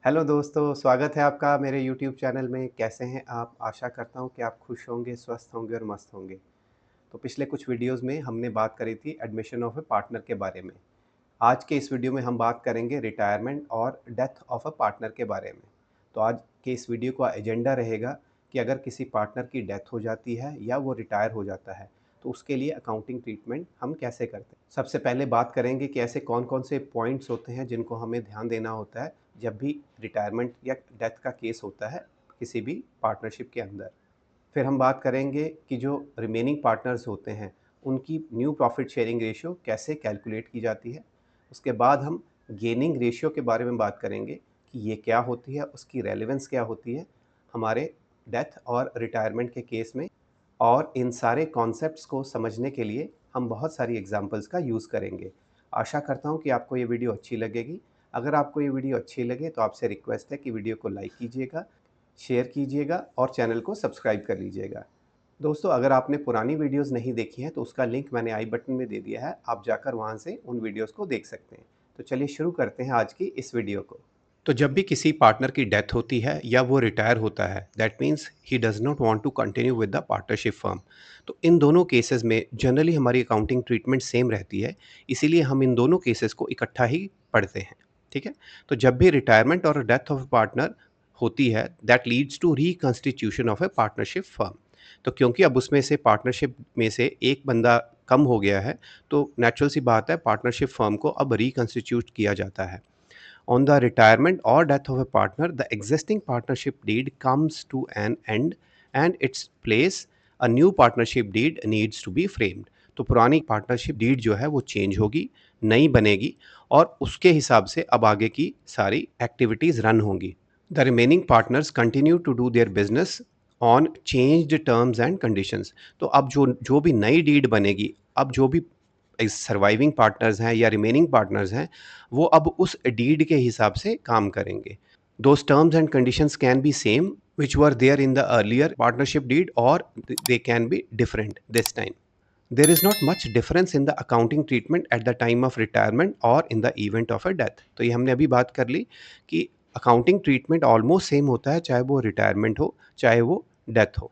Hello दोस्तों, स्वागत है आपका मेरे यूट्यूब चैनल में। कैसे हैं आप? आशा करता हूँ कि आप खुश होंगे, स्वस्थ होंगे और मस्त होंगे। तो पिछले कुछ वीडियोज़ में हमने बात करी थी एडमिशन ऑफ अ पार्टनर के बारे में। आज के इस वीडियो में हम बात करेंगे रिटायरमेंट और डेथ ऑफ अ पार्टनर के बारे में। तो आज के इस वीडियो का एजेंडा रहेगा कि अगर किसी पार्टनर की डेथ हो जाती है या वो रिटायर हो जाता है, तो उसके लिए अकाउंटिंग ट्रीटमेंट हम कैसे करते हैं। सबसे पहले बात करेंगे कि ऐसे कौन-कौन से पॉइंट्स होते हैं जिनको हमें ध्यान देना होता है जब भी रिटायरमेंट या डेथ का केस होता है किसी भी पार्टनरशिप के अंदर। फिर हम बात करेंगे कि जो रिमेनिंग पार्टनर्स होते हैं, उनकी न्यू प्रॉफिट शेयरिंग रेशियो कैसे कैलकुलेट की जाती है। उसके बाद हम गेनिंग रेशियो के बारे में बात करेंगे कि ये क्या होती है, उसकी रेलेवेंस क्या होती है हमारे डेथ और रिटायरमेंट के केस में। और इन सारे कॉन्सेप्ट्स को समझने के लिए हम बहुत सारी एग्जांपल्स का यूज़ करेंगे। आशा करता हूँ कि आपको ये वीडियो अच्छी लगेगी। अगर आपको ये वीडियो अच्छी लगे तो आपसे रिक्वेस्ट है कि वीडियो को लाइक कीजिएगा, शेयर कीजिएगा और चैनल को सब्सक्राइब कर लीजिएगा। दोस्तों, अगर आपने पुरानी वीडियोज़ नहीं देखी हैं तो उसका लिंक मैंने आई बटन में दे दिया है, आप जाकर वहाँ से उन वीडियोज़ को देख सकते हैं। तो चलिए शुरू करते हैं आज की इस वीडियो को। तो जब भी किसी पार्टनर की डेथ होती है या वो रिटायर होता है, that means he does not want to continue with the partnership firm. तो इन दोनों केसेस में जनरली हमारी अकाउंटिंग ट्रीटमेंट सेम रहती है, इसीलिए हम इन दोनों केसेस को इकट्ठा ही पढ़ते हैं। ठीक है? तो जब भी रिटायरमेंट और डेथ ऑफ पार्टनर होती है, that leads to reconstitution of a partnership firm. तो क्योंकि अब उसमें से पार्टनरशिप में से एक बंदा कम हो गया है, तो नेचुरल सी बात है पार्टनरशिप फर्म को अब रिकंस्टिट्यूट किया जाता है। On the retirement or death of a partner, the existing partnership deed comes to an end and its place a new partnership deed needs to be framed. तो पुरानी पार्टनरशिप डीड जो है वो चेंज होगी, नई बनेगी और उसके हिसाब से अब आगे की सारी एक्टिविटीज़ रन होंगी। The remaining partners continue to do their business on changed terms and conditions. तो अब जो जो भी नई डीड बनेगी, अब जो भी सर्वाइविंग पार्टनर्स हैं या रिमेनिंग पार्टनर्स हैं, वो अब उस डीड के हिसाब से काम करेंगे। Those terms and conditions can be same which were there in the earlier partnership deed और they can be different this time. There is not much difference in the accounting treatment at the time of retirement or in the event of a death। तो ये हमने अभी बात कर ली कि accounting treatment almost same होता है, चाहे वो रिटायरमेंट हो चाहे वो डेथ हो।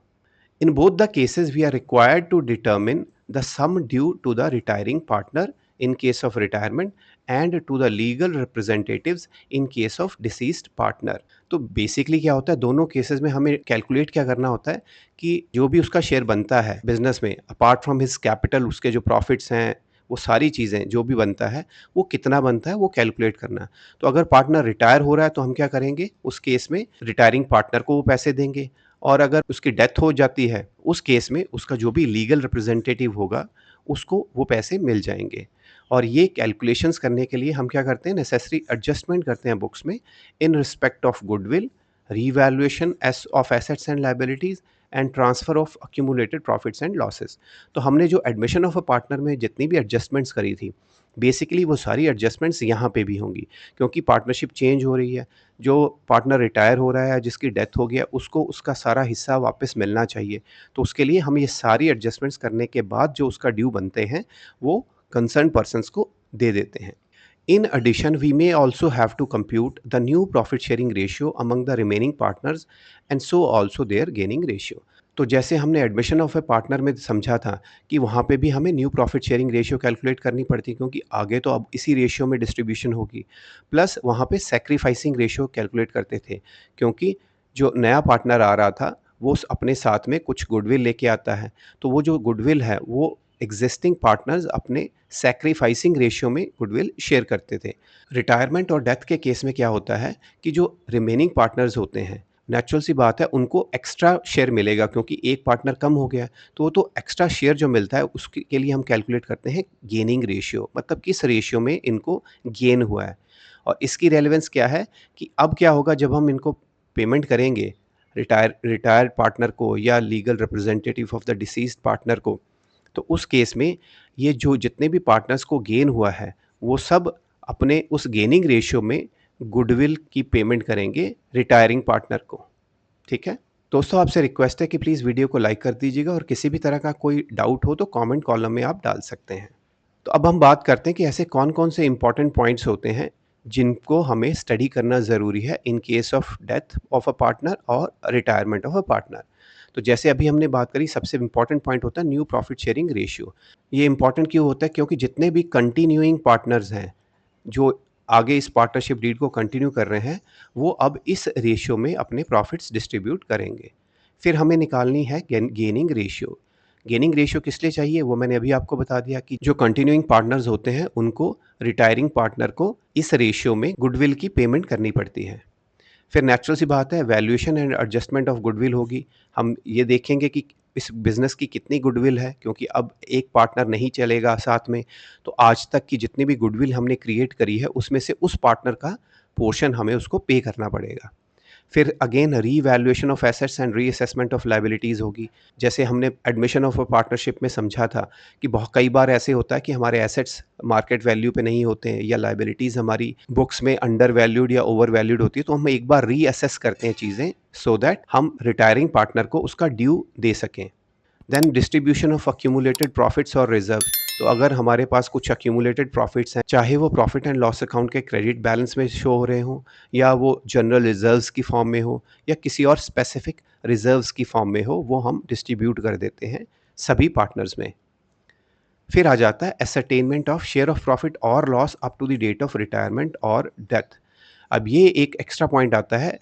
In both the cases, we are required to determine the sum due to the retiring partner in case of retirement and to the legal representatives in case of deceased partner। तो basically क्या होता है, दोनों cases में हमें calculate क्या करना होता है कि जो भी उसका शेयर बनता है बिजनेस में, अपार्ट फ्रॉम हिज कैपिटल, उसके जो प्रॉफिट्स हैं, वो सारी चीज़ें जो भी बनता है वो कितना बनता है वो कैलकुलेट करना। तो अगर पार्टनर रिटायर हो रहा है तो हम क्या करेंगे, उस केस में रिटायरिंग पार्टनर को वो पैसे देंगे। और अगर उसकी डेथ हो जाती है, उस केस में उसका जो भी लीगल रिप्रेजेंटेटिव होगा, उसको वो पैसे मिल जाएँगे। और ये कैलकुलेशंस करने के लिए हम क्या करते हैं, नेसेसरी एडजस्टमेंट करते हैं बुक्स में in respect of goodwill, revaluation S of assets and liabilities and transfer of accumulated profits and losses. तो हमने जो एडमिशन ऑफ अ पार्टनर में जितनी भी एडजस्टमेंट्स करी थी, बेसिकली वो सारी एडजस्टमेंट्स यहाँ पे भी होंगी, क्योंकि पार्टनरशिप चेंज हो रही है। जो पार्टनर रिटायर हो रहा है, जिसकी डेथ हो गया, उसको उसका सारा हिस्सा वापस मिलना चाहिए। तो उसके लिए हम ये सारी एडजस्टमेंट्स करने के बाद जो उसका ड्यू बनते हैं, वो कंसर्न पर्सन्स को दे देते हैं। In addition, we may also have to compute the new profit sharing ratio among the remaining partners and so also their gaining ratio। तो जैसे हमने एडमिशन ऑफ ए पार्टनर में समझा था कि वहाँ पे भी हमें new profit sharing ratio calculate करनी पड़ती है, क्योंकि आगे तो अब इसी रेशियो में डिस्ट्रीब्यूशन होगी। प्लस वहाँ पे सैक्रिफाइसिंग रेशियो कैलकुलेट करते थे, क्योंकि जो नया पार्टनर आ रहा था वो अपने साथ में कुछ गुडविल लेके आता है। तो वो जो गुडविल है वो एग्जिस्टिंग पार्टनर्स अपने सैक्रिफाइसिंग रेशियो में गुडविल शेयर करते थे। रिटायरमेंट और डेथ के केस में क्या होता है कि जो रिमेनिंग पार्टनर्स होते हैं, नेचुरल सी बात है उनको एक्स्ट्रा शेयर मिलेगा, क्योंकि एक पार्टनर कम हो गया है, तो वो तो एक्स्ट्रा शेयर जो मिलता है उसके के लिए हम कैलकुलेट करते हैं गेनिंग रेशियो, मतलब किस रेशियो में इनको गेन हुआ है। और इसकी रेलेवेंस क्या है कि अब क्या होगा जब हम इनको पेमेंट करेंगे, रिटायर्ड पार्टनर को या legal representative of the deceased partner को, तो उस केस में ये जो जितने भी पार्टनर्स को गेन हुआ है, वो सब अपने उस गेनिंग रेशियो में गुडविल की पेमेंट करेंगे रिटायरिंग पार्टनर को। ठीक है? दोस्तों, आपसे रिक्वेस्ट है कि प्लीज़ वीडियो को लाइक कर दीजिएगा और किसी भी तरह का कोई डाउट हो तो कमेंट कॉलम में आप डाल सकते हैं। तो अब हम बात करते हैं कि ऐसे कौन-कौन से इम्पोर्टेंट पॉइंट्स होते हैं जिनको हमें स्टडी करना ज़रूरी है in case of death of a partner और रिटायरमेंट ऑफ अ पार्टनर। तो जैसे अभी हमने बात करी, सबसे इम्पोर्टेंट पॉइंट होता है न्यू प्रॉफिट शेयरिंग रेशियो। ये इम्पोर्टेंट क्यों होता है? क्योंकि जितने भी कंटिन्यूइंग पार्टनर्स हैं, जो आगे इस पार्टनरशिप डीड को कंटिन्यू कर रहे हैं, वो अब इस रेशियो में अपने प्रॉफिट्स डिस्ट्रीब्यूट करेंगे। फिर हमें निकालनी है गेनिंग रेशियो। गेनिंग रेशियो किस लिए चाहिए, वो मैंने अभी आपको बता दिया कि जो कंटिन्यूइंग पार्टनर्स होते हैं उनको रिटायरिंग पार्टनर को इस रेशियो में गुडविल की पेमेंट करनी पड़ती है। फिर नेचुरल सी बात है, valuation and adjustment of goodwill होगी। हम ये देखेंगे कि इस बिज़नेस की कितनी गुडविल है, क्योंकि अब एक पार्टनर नहीं चलेगा साथ में, तो आज तक की जितनी भी गुडविल हमने क्रिएट करी है, उसमें से उस पार्टनर का पोर्शन हमें उसको पे करना पड़ेगा। फिर again revaluation of assets and reassessment of liabilities होगी। जैसे हमने एडमिशन ऑफ अ पार्टनरशिप में समझा था कि बहुत कई बार ऐसे होता है कि हमारे एसेट्स मार्केट वैल्यू पे नहीं होते हैं या लायबिलिटीज़ हमारी बुक्स में अंडर वैल्यूड या ओवर वैल्यूड होती है, तो हम एक बार रीअसेस करते हैं चीज़ें, सो दैट हम रिटायरिंग पार्टनर को उसका ड्यू दे सकें। Then distribution of accumulated profits और रिजर्व। तो अगर हमारे पास कुछ अक्यूमुलेटेड प्रॉफिट्स हैं, चाहे वो प्रॉफिट एंड लॉस अकाउंट के क्रेडिट बैलेंस में शो हो रहे हों, या वो जनरल रिजर्व्स की फॉर्म में हो, या किसी और स्पेसिफिक रिजर्व्स की फॉर्म में हो, वो हम डिस्ट्रीब्यूट कर देते हैं सभी पार्टनर्स में। फिर आ जाता है ascertainment of share of profit और loss up to the date of retirement और डेथ। अब ये एक एक्स्ट्रा पॉइंट आता है।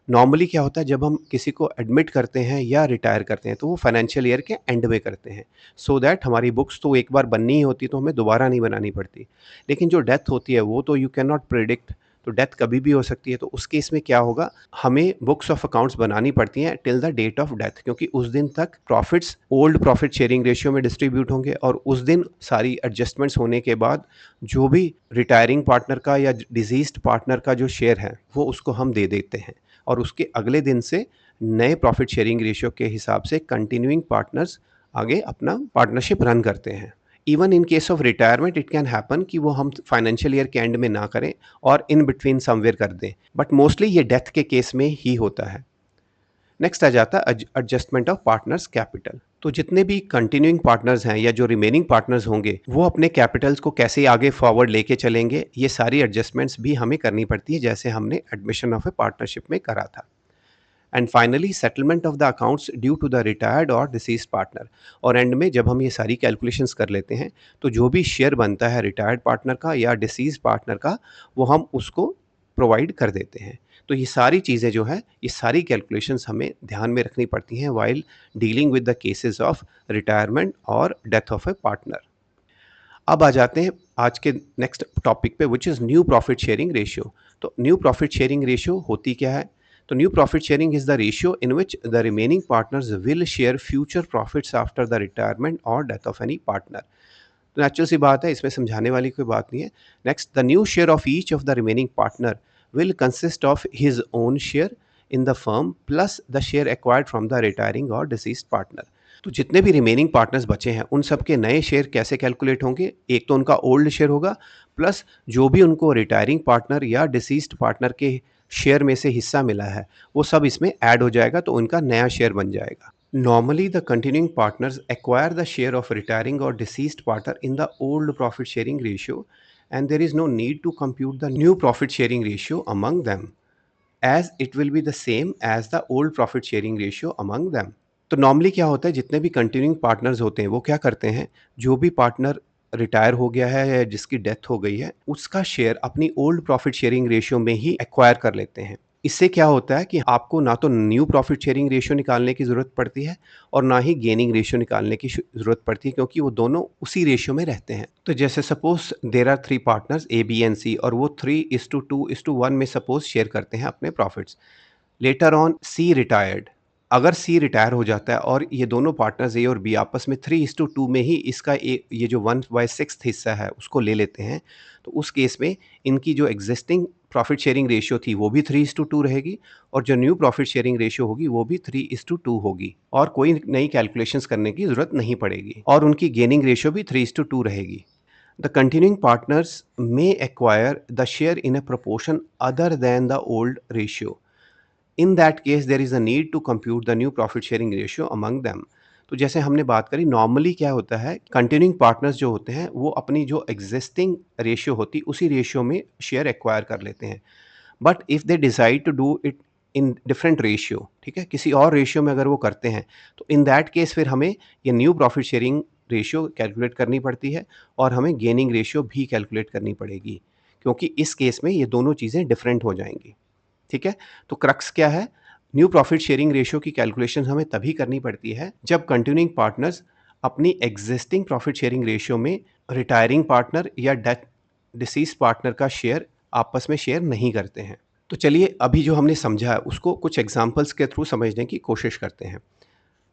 नॉर्मली क्या होता है, जब हम किसी को एडमिट करते हैं या रिटायर करते हैं, तो वो फाइनेंशियल ईयर के एंड में करते हैं, सो दैट हमारी बुक्स तो एक बार बननी ही होती, तो हमें दोबारा नहीं बनानी पड़ती। लेकिन जो डेथ होती है वो तो यू कैन नॉट प्रिडिक्ट, तो डेथ कभी भी हो सकती है। तो उस केस में क्या होगा, हमें बुक्स ऑफ अकाउंट्स बनानी पड़ती हैं till the date of death, क्योंकि उस दिन तक profits old profit sharing ratio में डिस्ट्रीब्यूट होंगे, और उस दिन सारी एडजस्टमेंट्स होने के बाद जो भी रिटायरिंग पार्टनर का या डिजीज्ड पार्टनर का जो शेयर है, वो उसको हम दे देते हैं, और उसके अगले दिन से नए प्रॉफिट शेयरिंग रेशियो के हिसाब से कंटिन्यूइंग पार्टनर्स आगे अपना पार्टनरशिप रन करते हैं। Even in case of retirement it can happen कि वो हम फाइनेंशियल ईयर के एंड में ना करें और इन बिटवीन समवेयर कर दें, बट मोस्टली ये डेथ के केस में ही होता है। नेक्स्ट आ जाता है एडजस्टमेंट ऑफ पार्टनर्स कैपिटल। तो जितने भी कंटिन्यूइंग पार्टनर्स हैं या जो रिमेनिंग पार्टनर्स होंगे, वो अपने कैपिटल्स को कैसे आगे फॉरवर्ड लेके चलेंगे, ये सारी एडजस्टमेंट्स भी हमें करनी पड़ती है, जैसे हमने एडमिशन ऑफ ए पार्टनरशिप में करा था। And finally settlement of the accounts due to the retired और डिसीज्ड पार्टनर। और एंड में जब हम ये सारी कैलकुलेशंस कर लेते हैं, तो जो भी शेयर बनता है रिटायर्ड पार्टनर का या डिसीज्ड पार्टनर का, वो हम उसको प्रोवाइड कर देते हैं। तो ये सारी चीज़ें जो है, ये सारी कैलकुलेशंस हमें ध्यान में रखनी पड़ती हैं while dealing with the cases of retirement और डेथ ऑफ ए पार्टनर। अब आ जाते हैं आज के नेक्स्ट टॉपिक पे, which is new profit sharing ratio. तो न्यू प्रॉफिट शेयरिंग रेशियो होती क्या है? तो new profit sharing is the ratio in which the remaining partners will share future profits after the retirement और डेथ ऑफ एनी पार्टनर। तो natural सी बात है, इसमें समझाने वाली कोई बात नहीं है। Next, the new share of each of the remaining partner will consist of his own share in the firm plus the share acquired from the retiring और डिसीज्ड पार्टनर। तो जितने भी रिमेनिंग पार्टनर्स बचे हैं, उन सब के नए शेयर कैसे कैलकुलेट होंगे? एक तो उनका ओल्ड शेयर होगा, प्लस जो भी उनको रिटायरिंग पार्टनर या डिसीज्ड पार्टनर के शेयर में से हिस्सा मिला है, वो सब इसमें ऐड हो जाएगा, तो उनका नया शेयर बन जाएगा। Normally, the continuing partners acquire the share of retiring or deceased partner in the old profit sharing ratio, and there is no need to compute the new profit sharing ratio among them, as it will be the same as the old profit sharing ratio among them. तो normally क्या होता है, जितने भी continuing partners होते हैं, वो क्या करते हैं, जो भी पार्टनर रिटायर हो गया है या जिसकी डेथ हो गई है, उसका शेयर अपनी ओल्ड प्रॉफिट शेयरिंग रेशियो में ही एक्वायर कर लेते हैं। इससे क्या होता है कि आपको ना तो न्यू प्रॉफिट शेयरिंग रेशियो निकालने की ज़रूरत पड़ती है, और ना ही गेनिंग रेशियो निकालने की ज़रूरत पड़ती है, क्योंकि वो दोनों उसी रेशियो में रहते हैं। तो जैसे suppose there are 3 partners A, B and C, और वो 3:2:1 में सपोज़ शेयर करते हैं अपने profits. Later on C retired. अगर सी रिटायर हो जाता है और ये दोनों पार्टनर्स ए और बी आपस में 3:2 में ही इसका ये जो 1/6 हिस्सा है उसको ले लेते हैं, तो उस केस में इनकी जो एग्जिस्टिंग प्रॉफिट शेयरिंग रेशियो थी वो भी 3:2 रहेगी, और जो न्यू प्रॉफिट शेयरिंग रेशियो होगी वो भी 3:2 होगी, और कोई नई कैलकुलेशंस करने की ज़रूरत नहीं पड़ेगी, और उनकी गेनिंग रेशियो भी 3:2 रहेगी। The continuing partners may acquire the share in a proportion other than the old ratio. In that case, there is a need to compute the new profit sharing ratio among them. तो जैसे हमने बात करी, normally क्या होता है, continuing partners जो होते हैं वो अपनी जो एग्जिस्टिंग रेशियो होती उसी रेशियो में शेयर एक्वायर कर लेते हैं। But if they decide to do it in different ratio, ठीक है, किसी और रेशियो में अगर वो करते हैं, तो इन दैट केस फिर हमें ये new profit sharing ratio calculate करनी पड़ती है और हमें गेनिंग रेशियो भी कैलकुलेट करनी पड़ेगी, क्योंकि इस केस में ये दोनों चीज़ें डिफरेंट हो जाएंगी। ठीक है? तो क्रक्स क्या है? न्यू प्रॉफिट शेयरिंग रेशियो की कैलकुलेशन हमें तभी करनी पड़ती है जब कंटिन्यूइंग पार्टनर्स अपनी एग्जिस्टिंग प्रॉफिट शेयरिंग रेशियो में रिटायरिंग पार्टनर या डेथ डिसीज पार्टनर का शेयर आपस में शेयर नहीं करते हैं। तो चलिए अभी जो हमने समझा है उसको कुछ एग्जांपल्स के थ्रू समझने की कोशिश करते हैं।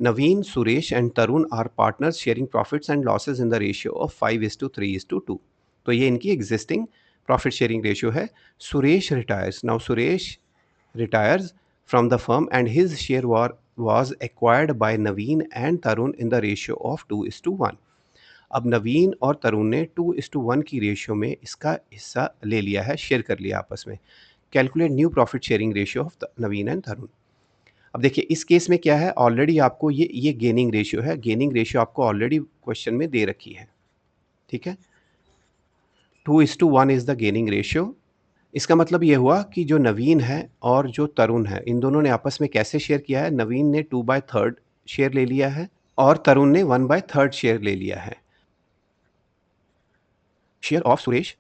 Naveen, Suresh and Tarun are partners sharing profits and losses in the ratio of 5:3:2। तो ये इनकी एग्जिस्टिंग प्रॉफिट शेयरिंग रेशियो है। Suresh retires, now Suresh retires from the firm and his share was acquired by Naveen and Tarun in the ratio of 2:1। अब नवीन और तरुण ने 2:1 की ratio में इसका हिस्सा ले लिया है, शेयर कर लिया आपस में। Calculate new profit sharing ratio of Naveen and Tarun. अब देखिए इस केस में क्या है, ऑलरेडी आपको ये गेनिंग रेशियो है। गेनिंग रेशियो आपको ऑलरेडी क्वेश्चन में दे रखी है, ठीक है। 2:1 इज द गेनिंग रेशियो। इसका मतलब ये हुआ कि जो नवीन है और जो तरुण है, इन दोनों ने आपस में कैसे शेयर किया है? नवीन ने 2/3 शेयर ले लिया है और तरुण ने 1/3 शेयर ले लिया है। Share of Suresh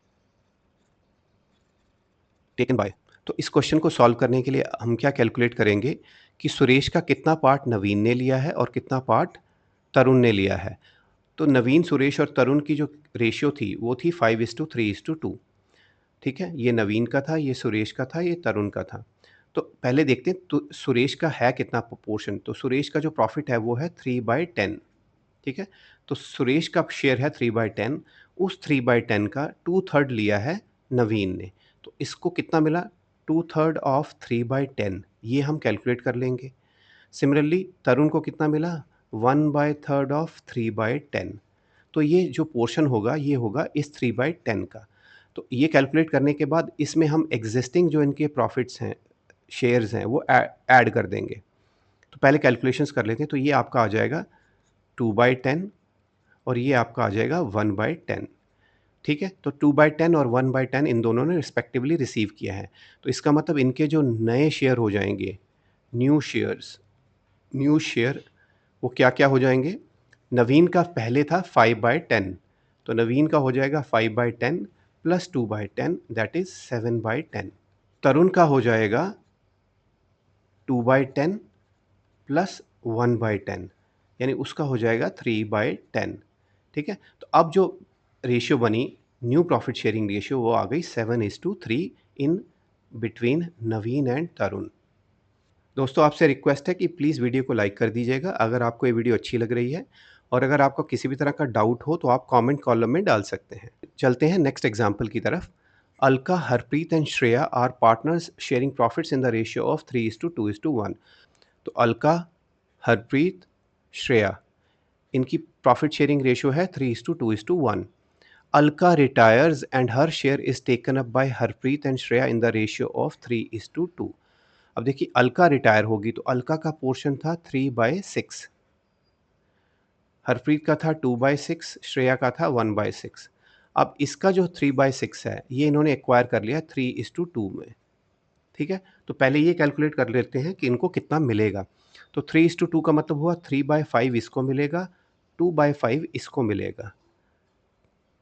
taken by. तो इस क्वेश्चन को सॉल्व करने के लिए हम क्या कैलकुलेट करेंगे कि सुरेश का कितना पार्ट नवीन ने लिया है और कितना पार्ट तरुण ने लिया है। तो नवीन, सुरेश और तरुण की जो रेशियो थी वो थी 5:3:2। ठीक है, ये नवीन का था, ये सुरेश का था, ये तरुण का था। तो पहले देखते हैं तो सुरेश का है कितना प्रोपोर्शन। तो सुरेश का जो प्रॉफिट है वो है 3/10। ठीक है, तो सुरेश का शेयर है 3/10। उस 3/10 का 2/3 लिया है नवीन ने। तो इसको कितना मिला? 2/3 ऑफ 3/10, ये हम कैलकुलेट कर लेंगे। सिमिलरली तरुण को कितना मिला? 1/3 ऑफ 3/10। तो ये जो पोर्शन होगा ये होगा इस 3/10 का। तो ये कैलकुलेट करने के बाद इसमें हम एग्जिस्टिंग जो इनके प्रॉफिट्स हैं, शेयर्स हैं, वो ऐड कर देंगे। तो पहले कैलकुलेशंस कर लेते हैं। तो ये आपका आ जाएगा 2/10 और ये आपका आ जाएगा 1/10। ठीक है, तो 2/10 और 1/10 इन दोनों ने रिस्पेक्टिवली रिसीव किया है। तो इसका मतलब इनके जो नए शेयर हो जाएंगे, न्यू शेयर्स, न्यू शेयर वो क्या-क्या हो जाएँगे? नवीन का पहले था 5/10, तो नवीन का हो जाएगा 5/10 प्लस 2/10 दैट इज़ 7/10। तरुण का हो जाएगा 2/10 प्लस 1/10, यानी उसका हो जाएगा 3/10। ठीक है? तो अब जो रेशियो बनी न्यू प्रॉफिट शेयरिंग रेशियो वो आ गई 7:3 इन बिटवीन नवीन एंड तरुण। दोस्तों आपसे रिक्वेस्ट है कि प्लीज़ वीडियो को लाइक कर दीजिएगा अगर आपको ये वीडियो अच्छी लग रही है, और अगर आपको किसी भी तरह का डाउट हो तो आप कमेंट कॉलम में डाल सकते हैं। चलते हैं नेक्स्ट एग्जांपल की तरफ। Alka, Harpreet and Shreya are partners sharing profits in the ratio of 3:2:1। तो अलका, हरप्रीत, श्रेया, इनकी प्रॉफिट शेयरिंग रेशियो है 3:2:1। Alka retires and her share is taken up by Harpreet and Shreya in the ratio of 3:2। अब देखिए अलका रिटायर होगी तो अलका का पोर्शन था 3/6, हरप्रीत का था 2/6, श्रेया का था 1/6। अब इसका जो 3/6 है ये इन्होंने एक्वायर कर लिया 3:2 में। ठीक है, तो पहले ये कैलकुलेट कर लेते हैं कि इनको कितना मिलेगा। तो 3:2 का मतलब हुआ 3/5 इसको मिलेगा, 2/5 इसको मिलेगा,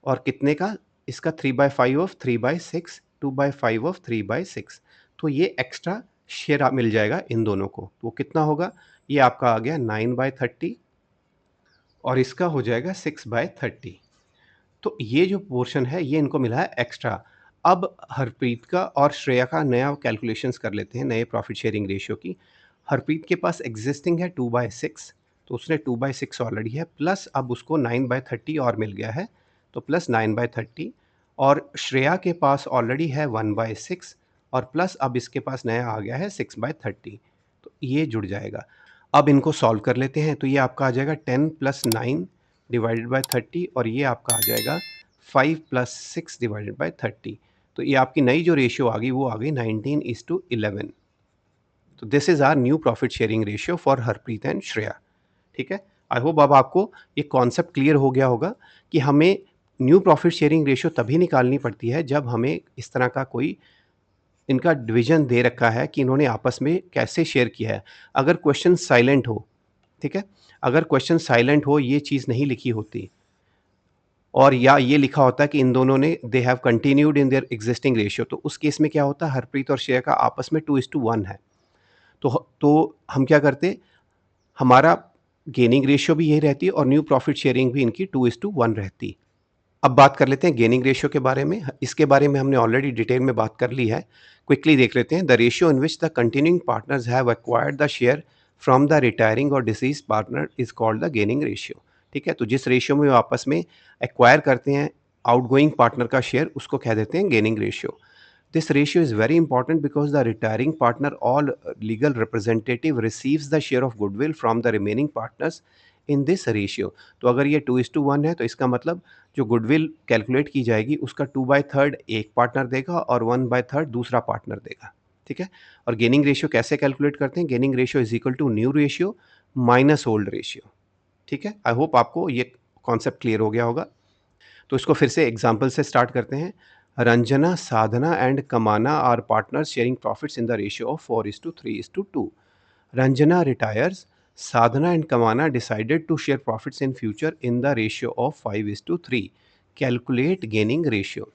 और कितने का? इसका 3/5 ऑफ 3/6, 2/5 ऑफ 3/6। तो ये एक्स्ट्रा शेयर मिल जाएगा इन दोनों को। तो वो कितना होगा? ये आपका आ गया 9/30 और इसका हो जाएगा 6/30। तो ये जो पोर्शन है ये इनको मिला है एक्स्ट्रा। अब हरप्रीत का और श्रेया का नया कैलकुलेशंस कर लेते हैं, नए प्रॉफिट शेयरिंग रेशियो की। हरप्रीत के पास एग्जिस्टिंग है 2/6, तो उसने 2/6 ऑलरेडी है, प्लस अब उसको 9/30 और मिल गया है, तो प्लस 9/30। और श्रेया के पास ऑलरेडी है 1/6 और प्लस अब इसके पास नया आ गया है 6/30, तो ये जुड़ जाएगा। अब इनको सॉल्व कर लेते हैं। तो ये आपका आ जाएगा 10 + 9 डिवाइडेड बाय 30 और ये आपका आ जाएगा 5 + 6 डिवाइडेड बाय 30। तो ये आपकी नई जो रेशियो आ गई वो आ गई 19:11। तो this is our new profit sharing ratio for Harpreet and Shreya. ठीक है, आई होप अब आपको ये कॉन्सेप्ट क्लियर हो गया होगा कि हमें न्यू प्रॉफिट शेयरिंग रेशियो तभी निकालनी पड़ती है जब हमें इस तरह का कोई इनका डिवीज़न दे रखा है कि इन्होंने आपस में कैसे शेयर किया है। अगर क्वेश्चन साइलेंट हो, ठीक है? अगर क्वेश्चन साइलेंट हो, ये चीज़ नहीं लिखी होती और या ये लिखा होता है कि इन दोनों ने they have continued in their existing ratio, तो उस केस में क्या होता है, हरप्रीत और श्रेया का आपस में 2:1 है। तो हम क्या करते, हमारा गेनिंग रेशियो भी यही रहती है और न्यू प्रॉफिट शेयरिंग भी इनकी 2:1 रहती। अब बात कर लेते हैं गेनिंग रेशियो के बारे में। इसके बारे में हमने ऑलरेडी डिटेल में बात कर ली है। क्विकली देख लेते हैं। The ratio in which the continuing partners have acquired the share from the retiring और deceased partner is called the gaining ratio. ठीक है, तो जिस रेशियो में वो आपस में एक्वायर करते हैं आउटगोइंग पार्टनर का शेयर, उसको कह देते हैं gaining ratio. This ratio is very important because the retiring partner, all legal representative, receives the share of goodwill from the remaining partners in this ratio. तो अगर ये 2:1 है तो इसका मतलब जो गुडविल कैलकुलेट की जाएगी उसका 2/3 एक पार्टनर देगा और 1/3 दूसरा पार्टनर देगा। ठीक है, और गेनिंग रेशियो कैसे कैलकुलेट करते हैं? Gaining ratio is equal to new ratio minus old ratio. ठीक है, आई होप आपको ये कॉन्सेप्ट क्लियर हो गया होगा। तो इसको फिर से एग्जाम्पल से स्टार्ट करते हैं। Ranjana, Sadhana and Kamana are partners sharing profits in the ratio of 4:3:2। Ranjana retires. Sadhana and Kamana decided to share profits in future in the ratio of 5:3. Calculate gaining ratio.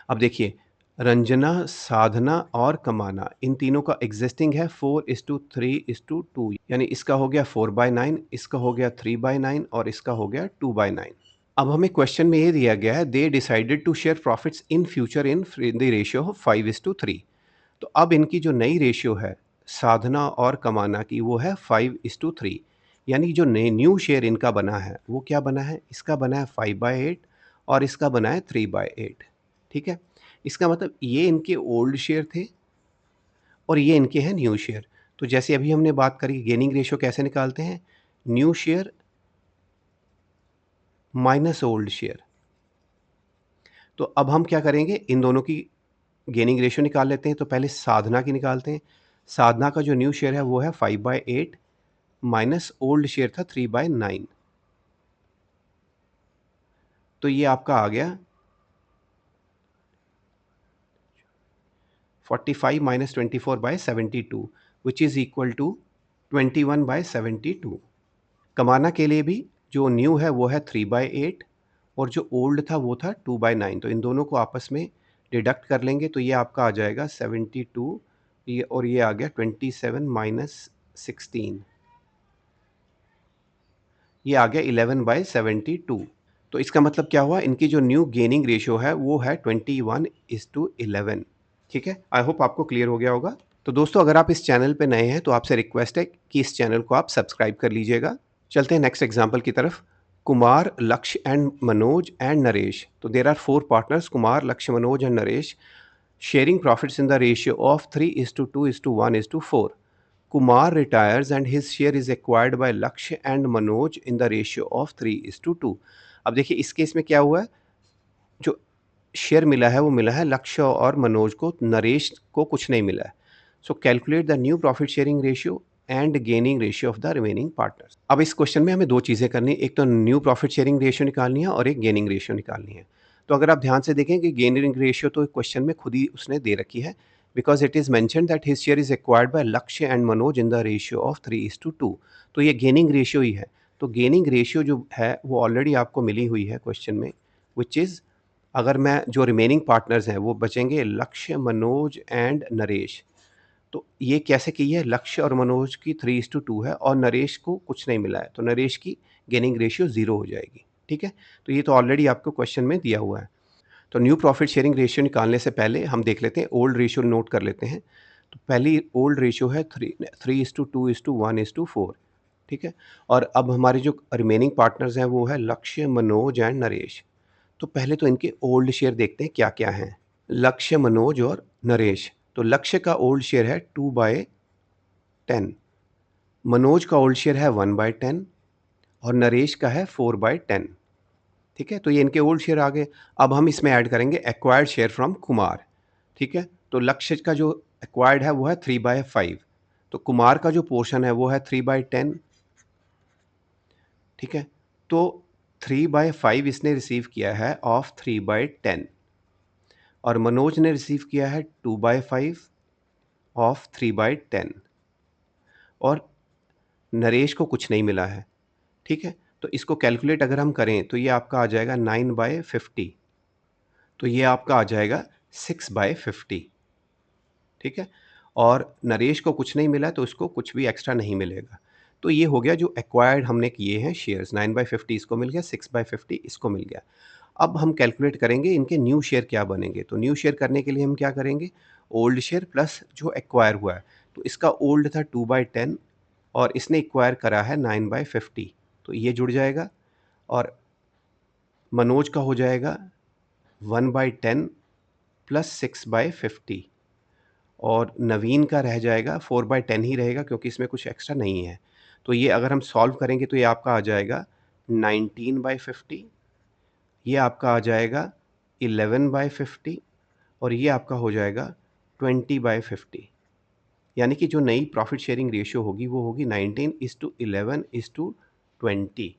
अब देखिए, रंजना, साधना और कमाना, इन तीनों का एग्जिस्टिंग है 4:3:2, यानी इसका हो गया 4/9, इसका हो गया 3/9 और इसका हो गया 2/9। अब हमें क्वेश्चन में ये दिया गया है, they decided to share profits in future in the ratio of 5:3। तो अब इनकी जो नई रेशियो है साधना और कमाना की, वो है 5:3। यानी जो नए न्यू शेयर इनका बना है वो क्या बना है, इसका बना है 5/8 और इसका बना है 3/8। ठीक है, इसका मतलब ये इनके ओल्ड शेयर थे और ये इनके हैं न्यू शेयर। तो जैसे अभी हमने बात करी गेनिंग रेशियो कैसे निकालते हैं, new share minus old share. तो अब हम क्या करेंगे, इन दोनों की गेनिंग रेशियो निकाल लेते हैं। तो पहले साधना की निकालते हैं। साधना का जो न्यू शेयर है वो है 5/8 माइनस ओल्ड शेयर था 3/9। तो ये आपका आ गया 45 minus 24/72 which is equal to 21/72। Kamana के लिए भी जो न्यू है वो है 3/8 और जो ओल्ड था वो था 2/9। तो इन दोनों को आपस में डिडक्ट कर लेंगे तो ये आपका आ जाएगा 72, ये और ये आ गया 27 माइनस 16, ये आ गया 11/72। तो इसका मतलब क्या हुआ, इनकी जो न्यू गेनिंग रेशियो है वो है 21:11। ठीक है, आई होप आपको क्लियर हो गया होगा। तो दोस्तों, अगर आप इस चैनल पे नए हैं तो आपसे रिक्वेस्ट है कि इस चैनल को आप सब्सक्राइब कर लीजिएगा। चलते हैं नेक्स्ट एग्जाम्पल की तरफ। कुमार, लक्ष्य एंड मनोज एंड नरेश। तो देर आर 4 पार्टनर्स, कुमार, लक्ष्य, Manoj and Naresh, sharing profits in the ratio of 3:2:1:4. Kumar retires and his share is acquired by Lakshya and Manoj in the ratio of 3:2। अब देखिए इस केस में क्या हुआ है, जो शेयर मिला है वो मिला है लक्ष्य और मनोज को, नरेश को कुछ नहीं मिला है। सो calculate the new profit sharing ratio and gaining ratio of the remaining partners. अब इस क्वेश्चन में हमें दो चीज़ें करनी है, एक तो न्यू प्रॉफिट शेयरिंग रेशियो निकालनी है और एक गेनिंग रेशियो निकालनी है। तो अगर आप ध्यान से देखें कि गेनिंग रेशियो तो क्वेश्चन में खुद ही उसने दे रखी है, because it is mention that his share is acquired by Lakshya and Manoj in the ratio of 3:2। तो ये गेनिंग रेशियो ही है। तो गेनिंग रेशियो जो है वो ऑलरेडी आपको मिली हुई है क्वेश्चन में, विच इज़, अगर मैं जो रिमेनिंग पार्टनर्स हैं वो बचेंगे लक्ष्य, मनोज एंड नरेश। तो ये कैसे की है, लक्ष्य और मनोज की 3:2 है और नरेश को कुछ नहीं मिला है, तो नरेश की गेनिंग रेशियो 0 हो जाएगी। ठीक है, तो ये तो ऑलरेडी आपको क्वेश्चन में दिया हुआ है। तो न्यू प्रॉफिट शेयरिंग रेशियो निकालने से पहले हम देख लेते हैं, ओल्ड रेशियो नोट कर लेते हैं। तो पहली ओल्ड रेशियो है 3:2:1:4। ठीक है, और अब हमारे जो रिमेनिंग पार्टनर्स हैं वो है लक्ष्य, मनोज एंड नरेश। तो पहले तो इनके ओल्ड शेयर देखते हैं क्या क्या हैं। लक्ष्य, मनोज और नरेश। तो लक्ष्य का ओल्ड शेयर है 2/10, मनोज का ओल्ड शेयर है 1/10 और नरेश का है 4/10। ठीक है, तो ये इनके ओल्ड शेयर आ गए। अब हम इसमें ऐड करेंगे एक्वायर्ड शेयर फ्रॉम कुमार। ठीक है, तो लक्ष्य का जो एक्वायर्ड है वो है 3/5, तो कुमार का जो पोर्शन है वो है 3/10 ठीक है। तो 3/5 इसने रिसीव किया है ऑफ 3/10 और मनोज ने रिसीव किया है 2/5 ऑफ 3/10 और नरेश को कुछ नहीं मिला है। ठीक है। तो इसको कैलकुलेट अगर हम करें तो ये आपका आ जाएगा 9/50, तो ये आपका आ जाएगा 6/50। ठीक है। और नरेश को कुछ नहीं मिला तो उसको कुछ भी एक्स्ट्रा नहीं मिलेगा। तो ये हो गया जो एक्वायर्ड हमने किए हैं शेयर्स, 9/50 इसको मिल गया, 6/50 इसको मिल गया। अब हम कैलकुलेट करेंगे इनके न्यू शेयर क्या बनेंगे। तो न्यू शेयर करने के लिए हम क्या करेंगे, ओल्ड शेयर प्लस जो एक्वायर हुआ है। तो इसका ओल्ड था 2/10 और इसने एक्वायर करा है 9/50, तो ये जुड़ जाएगा। और मनोज का हो जाएगा 1/10 प्लस 6/50 और नवीन का रह जाएगा 4/10 ही रहेगा क्योंकि इसमें कुछ एक्स्ट्रा नहीं है। तो ये अगर हम सॉल्व करेंगे तो ये आपका आ जाएगा 19/50, ये आपका आ जाएगा 11/50 और ये आपका हो जाएगा 20/50। यानी कि जो नई प्रॉफिट शेयरिंग रेशियो होगी वो होगी 19:11:20।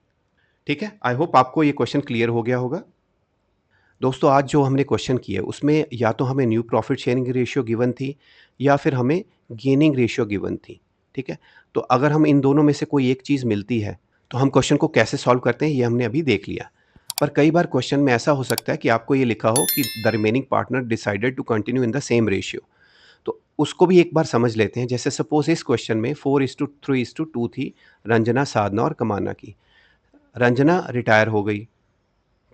ठीक है। आई होप आपको ये क्वेश्चन क्लियर हो गया होगा। दोस्तों आज जो हमने क्वेश्चन किया उसमें या तो हमें new profit sharing ratio given थी या फिर हमें गेनिंग रेशियो गिवन थी। ठीक है। तो अगर हम इन दोनों में से कोई एक चीज़ मिलती है तो हम क्वेश्चन को कैसे सॉल्व करते हैं ये हमने अभी देख लिया। पर कई बार क्वेश्चन में ऐसा हो सकता है कि आपको ये लिखा हो कि the remaining partner decided to continue in the same ratio. तो उसको भी एक बार समझ लेते हैं। जैसे सपोज इस क्वेश्चन में 4:3:2 थी रंजना, साधना और कमाना की। रंजना रिटायर हो गई।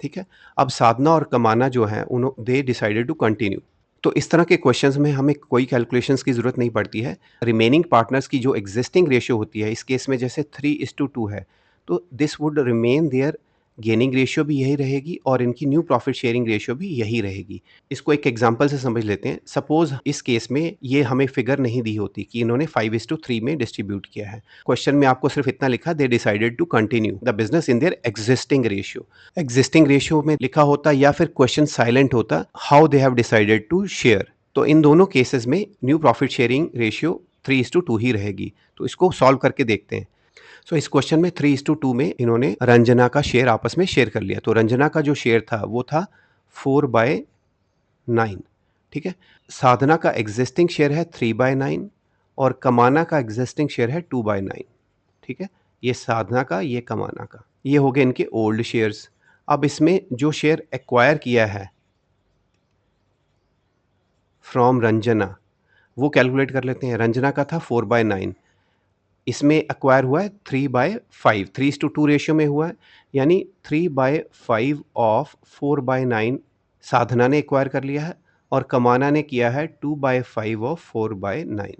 ठीक है। अब साधना और कमाना जो है दे डिसाइडेड टू कंटिन्यू। तो इस तरह के क्वेश्चंस में हमें कोई कैलकुलेशंस की ज़रूरत नहीं पड़ती है। रिमेनिंग पार्टनर्स की जो एग्जिस्टिंग रेशियो होती है इस केस में जैसे 3:2 है, तो this would remain there, gaining ratio भी यही रहेगी और इनकी न्यू प्रॉफिट शेयरिंग रेशियो भी यही रहेगी। इसको एक एग्जांपल से समझ लेते हैं। सपोज इस केस में ये हमें फिगर नहीं दी होती कि इन्होंने 5:3 में डिस्ट्रीब्यूट किया है। क्वेश्चन में आपको सिर्फ इतना लिखा, they decided to continue the business in their existing ratio. Existing ratio में लिखा होता या फिर क्वेश्चन साइलेंट होता, how they have decided to share. तो इन दोनों केसेस में न्यू प्रॉफिट शेयरिंग रेशियो 3:2 ही रहेगी। तो इसको सॉल्व करके देखते हैं। सो इस क्वेश्चन में 3:2 में इन्होंने रंजना का शेयर आपस में शेयर कर लिया। तो रंजना का जो शेयर था वो था 4/9। ठीक है। साधना का एग्जिस्टिंग शेयर है 3/9 और कमाना का एग्जिस्टिंग शेयर है 2/9। ठीक है। ये साधना का, ये कमाना का, ये हो गए इनके ओल्ड शेयर्स। अब इसमें जो शेयर एक्वायर किया है फ्रॉम रंजना वो कैलकुलेट कर लेते हैं। रंजना का था 4/9, इसमें एक्वायर हुआ है 3/5, 3:2 रेशियो में हुआ है, यानी 3/5 ऑफ 4/9 साधना ने एक्वायर कर लिया है और कमाना ने किया है 2/5 ऑफ 4/9।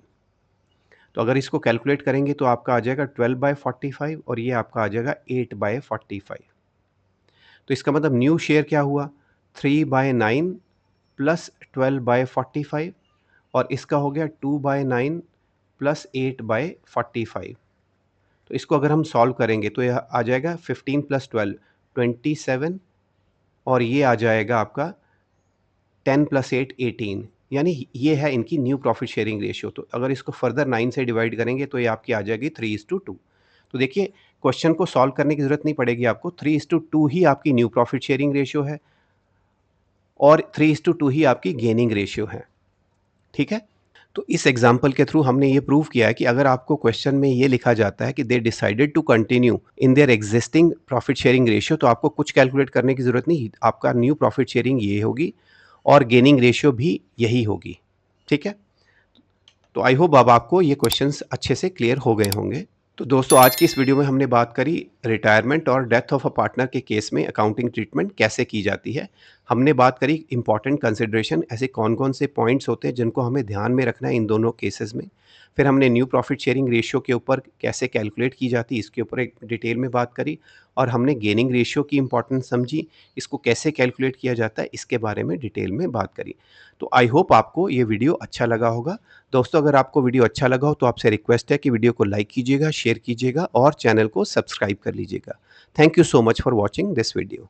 तो अगर इसको कैलकुलेट करेंगे तो आपका आ जाएगा 12/45 और ये आपका आ जाएगा 8/45। तो इसका मतलब न्यू शेयर क्या हुआ, 3/9 प्लस 12/45 और इसका हो गया 2/9 प्लस 8/45। तो इसको अगर हम सॉल्व करेंगे तो यह आ जाएगा 15 प्लस 12 27 और ये आ जाएगा आपका 10 प्लस 8 18, यानी ये है इनकी न्यू प्रॉफिट शेयरिंग रेशियो। तो अगर इसको फर्दर 9 से डिवाइड करेंगे तो ये आपकी आ जाएगी 3:2। तो देखिए क्वेश्चन को सॉल्व करने की ज़रूरत नहीं पड़ेगी आपको, 3:2 ही आपकी न्यू प्रॉफिट शेयरिंग रेशियो है और 3:2 ही आपकी गेनिंग रेशियो है। ठीक है। तो इस एग्जाम्पल के थ्रू हमने ये प्रूव किया है कि अगर आपको क्वेश्चन में ये लिखा जाता है कि they decided to continue in their existing profit sharing ratio, तो आपको कुछ कैलकुलेट करने की जरूरत नहीं, आपका न्यू प्रॉफिट शेयरिंग ये होगी और गेनिंग रेशियो भी यही होगी। ठीक है। तो आई होप अब आपको ये क्वेश्चंस अच्छे से क्लियर हो गए होंगे। तो दोस्तों आज की इस वीडियो में हमने बात करी रिटायरमेंट और डेथ ऑफ अ पार्टनर के केस में अकाउंटिंग ट्रीटमेंट कैसे की जाती है। हमने बात करी इंपॉर्टेंट कंसिडरेशन, ऐसे कौन कौन से पॉइंट्स होते हैं जिनको हमें ध्यान में रखना है इन दोनों केसेस में। फिर हमने न्यू प्रॉफिट शेयरिंग रेशियो के ऊपर कैसे कैलकुलेट की जाती है इसके ऊपर एक डिटेल में बात करी और हमने गेनिंग रेशियो की इंपॉर्टेंस समझी, इसको कैसे कैलकुलेट किया जाता है इसके बारे में डिटेल में बात करी। तो आई होप आपको ये वीडियो अच्छा लगा होगा। दोस्तों अगर आपको वीडियो अच्छा लगा हो तो आपसे रिक्वेस्ट है कि वीडियो को लाइक कीजिएगा, शेयर कीजिएगा और चैनल को सब्सक्राइब कर लीजिएगा। Thank you so much for watching this video.